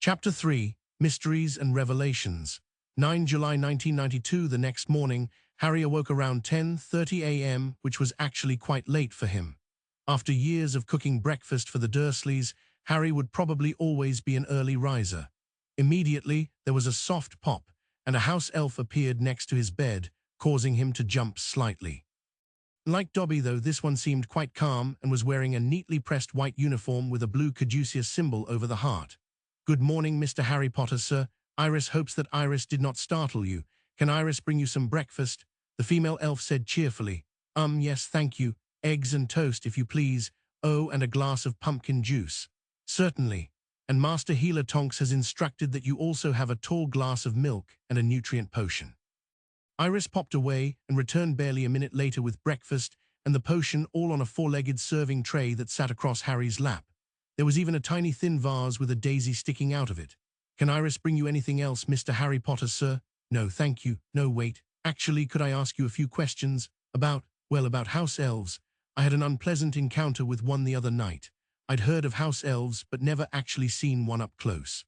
Chapter 3, Mysteries and Revelations. 9 July 1992, the next morning, Harry awoke around 10:30 a.m., which was actually quite late for him. After years of cooking breakfast for the Dursleys, Harry would probably always be an early riser. Immediately, there was a soft pop, and a house elf appeared next to his bed, causing him to jump slightly. Like Dobby, though, this one seemed quite calm and was wearing a neatly pressed white uniform with a blue caduceus symbol over the heart. "Good morning, Mr. Harry Potter, sir. Iris hopes that Iris did not startle you. Can Iris bring you some breakfast?" The female elf said cheerfully. Yes, thank you. Eggs and toast, if you please. Oh, and a glass of pumpkin juice." "Certainly. And Master Healer Tonks has instructed that you also have a tall glass of milk and a nutrient potion." Iris popped away and returned barely a minute later with breakfast and the potion, all on a four-legged serving tray that sat across Harry's lap. There was even a tiny thin vase with a daisy sticking out of it. "Can Iris bring you anything else, Mr. Harry Potter, sir?" "No, thank you. No, wait. Actually, could I ask you a few questions about house elves? I had an unpleasant encounter with one the other night. I'd heard of house elves, but never actually seen one up close.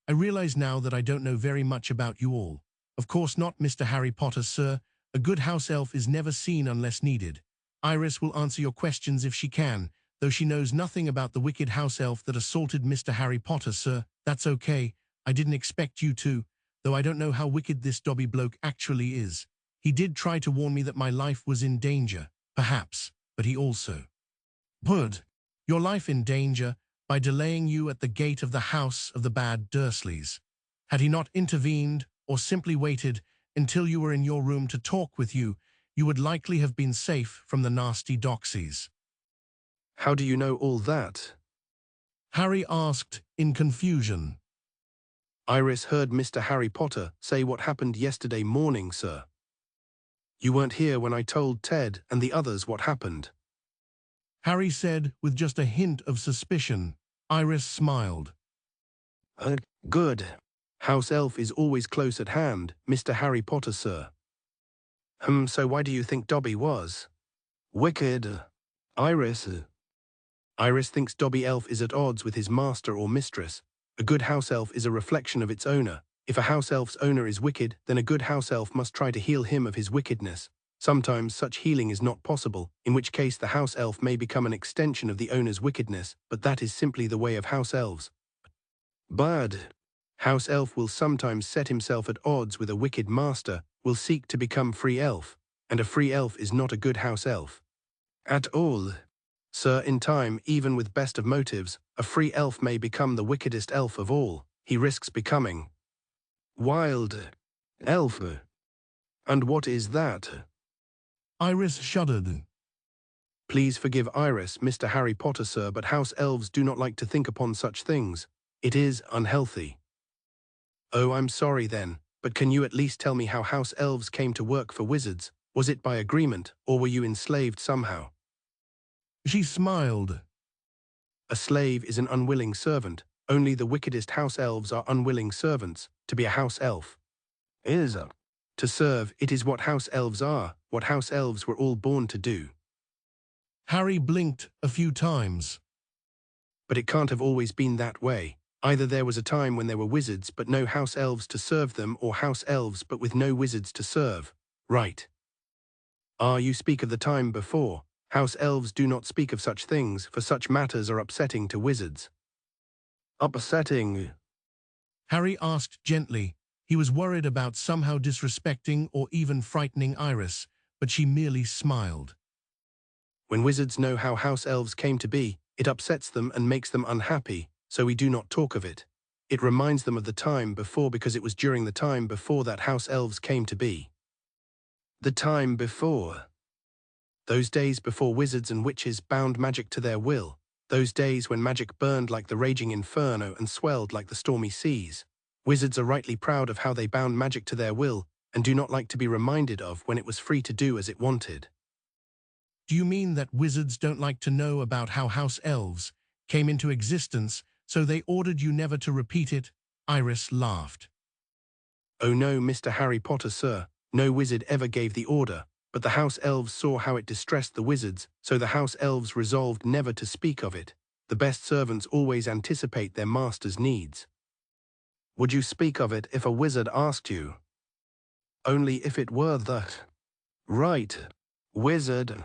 I realize now that I don't know very much about you all. Of course not, Mr. Harry Potter, sir. A good house elf is never seen unless needed. Iris will answer your questions if she can, though she knows nothing about the wicked house elf that assaulted Mr. Harry Potter, sir. That's okay. I didn't expect you to, though I don't know how wicked this Dobby bloke actually is. He did try to warn me that my life was in danger, perhaps, but he also put your life in danger by delaying you at the gate of the house of the bad Dursleys. Had he not intervened, or simply waited until you were in your room to talk with you, you would likely have been safe from the nasty doxies." "How do you know all that?" Harry asked in confusion. "Iris heard Mr. Harry Potter say what happened yesterday morning, sir. You weren't here when I told Ted and the others what happened." Harry said with just a hint of suspicion. Iris smiled. Good. House elf is always close at hand, Mr. Harry Potter, sir." So why do you think Dobby was wicked?" Iris thinks Dobby elf is at odds with his master or mistress. A good house elf is a reflection of its owner. If a house elf's owner is wicked, then a good house elf must try to heal him of his wickedness. Sometimes such healing is not possible, in which case the house elf may become an extension of the owner's wickedness, but that is simply the way of house elves. But house elf will sometimes set himself at odds with a wicked master, will seek to become free elf, and a free elf is not a good house elf at all. Sir, in time, even with best of motives, a free elf may become the wickedest elf of all. He risks becoming wild elf. And what is that? Iris shuddered. Please forgive Iris, Mr. Harry Potter, sir, but house elves do not like to think upon such things. It is unhealthy. Oh, I'm sorry then, but can you at least tell me how house elves came to work for wizards? Was it by agreement, or were you enslaved somehow? She smiled. A slave is an unwilling servant. Only the wickedest house elves are unwilling servants. To be a house elf is to serve. It is what house elves are, what house elves were all born to do. Harry blinked a few times. But it can't have always been that way. Either there was a time when there were wizards but no house elves to serve them, or house elves but with no wizards to serve. Right. You speak of the time before. House elves do not speak of such things, for such matters are upsetting to wizards. Upsetting? Harry asked gently. He was worried about somehow disrespecting or even frightening Iris, but she merely smiled. When wizards know how house elves came to be, it upsets them and makes them unhappy, so we do not talk of it. It reminds them of the time before because it was during the time before that house elves came to be. The time before. Those days before wizards and witches bound magic to their will. Those days when magic burned like the raging inferno and swelled like the stormy seas. Wizards are rightly proud of how they bound magic to their will and do not like to be reminded of when it was free to do as it wanted. Do you mean that wizards don't like to know about how house elves came into existence, so they ordered you never to repeat it? Iris laughed. Oh no, Mr. Harry Potter, sir. No wizard ever gave the order, but the house elves saw how it distressed the wizards, so the house elves resolved never to speak of it. The best servants always anticipate their master's needs. Would you speak of it if a wizard asked you? Only if it were that. Right. Wizard.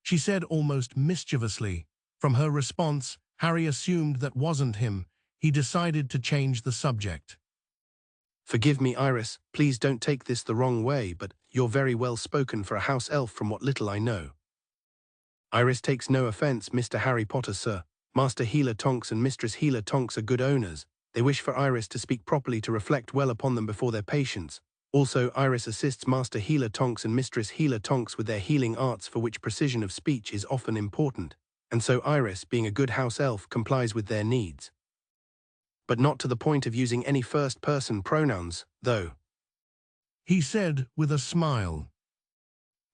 She said almost mischievously. From her response, Harry assumed that wasn't him. He decided to change the subject. Forgive me, Iris, please don't take this the wrong way, but you're very well spoken for a house elf from what little I know. Iris takes no offense, Mr. Harry Potter, sir. Master Healer Tonks and Mistress Healer Tonks are good owners. They wish for Iris to speak properly to reflect well upon them before their patients. Also, Iris assists Master Healer Tonks and Mistress Healer Tonks with their healing arts, for which precision of speech is often important. And so Iris, being a good house elf, complies with their needs. But not to the point of using any first-person pronouns, though. He said with a smile.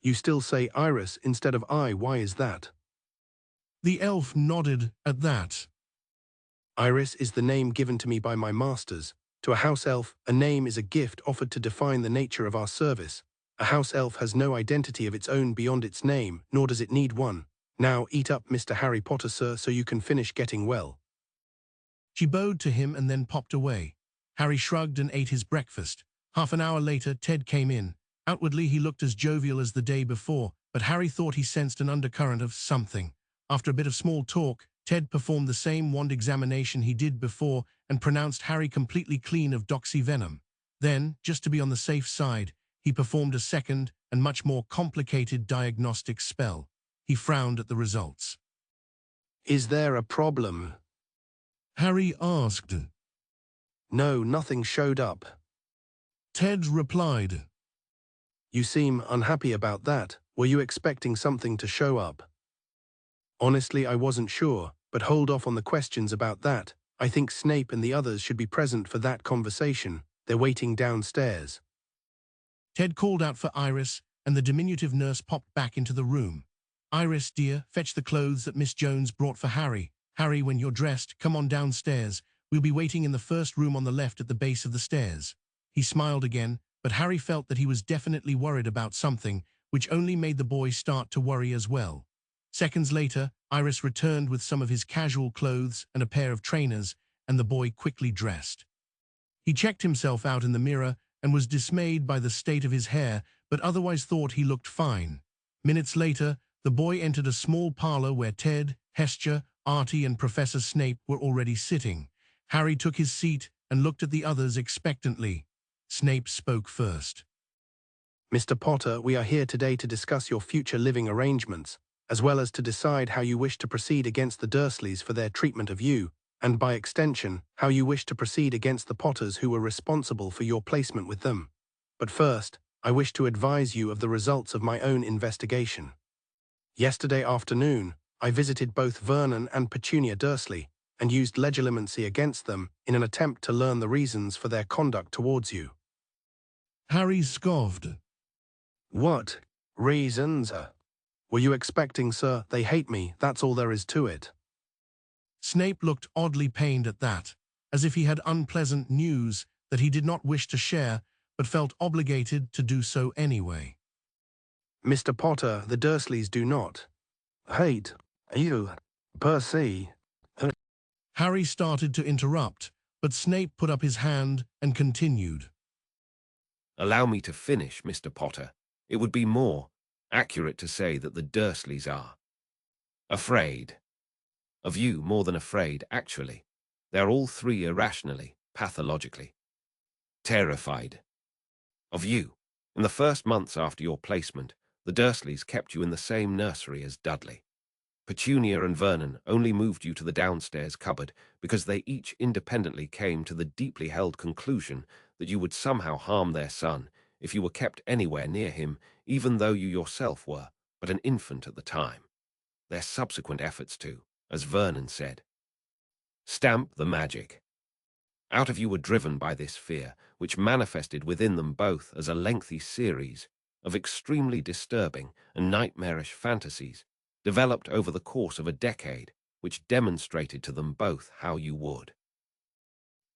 You still say Iris instead of I, why is that? The elf nodded at that. Iris is the name given to me by my masters. To a house elf, a name is a gift offered to define the nature of our service. A house elf has no identity of its own beyond its name, nor does it need one. Now eat up, Mr. Harry Potter, sir, so you can finish getting well. She bowed to him and then popped away. Harry shrugged and ate his breakfast. Half an hour later, Ted came in. Outwardly, he looked as jovial as the day before, but Harry thought he sensed an undercurrent of something. After a bit of small talk, Ted performed the same wand examination he did before and pronounced Harry completely clean of doxy venom. Then, just to be on the safe side, he performed a second and much more complicated diagnostic spell. He frowned at the results. Is there a problem? Harry asked. No, nothing showed up. Ted replied. You seem unhappy about that. Were you expecting something to show up? Honestly, I wasn't sure, but hold off on the questions about that. I think Snape and the others should be present for that conversation. They're waiting downstairs. Ted called out for Iris, and the diminutive nurse popped back into the room. Iris, dear, fetch the clothes that Miss Jones brought for Harry. Harry, when you're dressed, come on downstairs. We'll be waiting in the first room on the left at the base of the stairs. He smiled again, but Harry felt that he was definitely worried about something, which only made the boy start to worry as well. Seconds later, Iris returned with some of his casual clothes and a pair of trainers, and the boy quickly dressed. He checked himself out in the mirror and was dismayed by the state of his hair, but otherwise thought he looked fine. Minutes later, the boy entered a small parlor where Ted, Hestia, Artie, and Professor Snape were already sitting. Harry took his seat and looked at the others expectantly. Snape spoke first. Mr. Potter, we are here today to discuss your future living arrangements, as well as to decide how you wish to proceed against the Dursleys for their treatment of you, and by extension, how you wish to proceed against the Potters who were responsible for your placement with them. But first, I wish to advise you of the results of my own investigation. Yesterday afternoon, I visited both Vernon and Petunia Dursley, and used legilimency against them in an attempt to learn the reasons for their conduct towards you. Harry scoffed. What reasons? Were you expecting, sir? They hate me, that's all there is to it. Snape looked oddly pained at that, as if he had unpleasant news that he did not wish to share, but felt obligated to do so anyway. Mr. Potter, the Dursleys do not hate you, Percy. Harry started to interrupt, but Snape put up his hand and continued. Allow me to finish, Mr. Potter. It would be more accurate to say that the Dursleys are afraid. Of you more than afraid, actually. They're all three irrationally, pathologically terrified. Of you. In the first months after your placement, the Dursleys kept you in the same nursery as Dudley. Petunia and Vernon only moved you to the downstairs cupboard because they each independently came to the deeply held conclusion that you would somehow harm their son if you were kept anywhere near him, even though you yourself were but an infant at the time. Their subsequent efforts to, as Vernon said, stamp the magic out of you were driven by this fear, which manifested within them both as a lengthy series of extremely disturbing and nightmarish fantasies developed over the course of a decade, which demonstrated to them both how you would.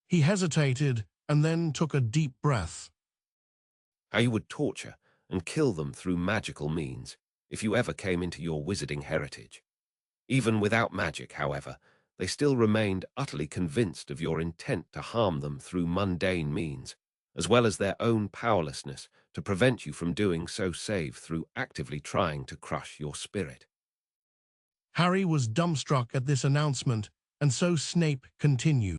He hesitated and then took a deep breath. How you would torture and kill them through magical means if you ever came into your wizarding heritage. Even without magic, however, they still remained utterly convinced of your intent to harm them through mundane means, as well as their own powerlessness to prevent you from doing so save through actively trying to crush your spirit. Harry was dumbstruck at this announcement, and so Snape continued.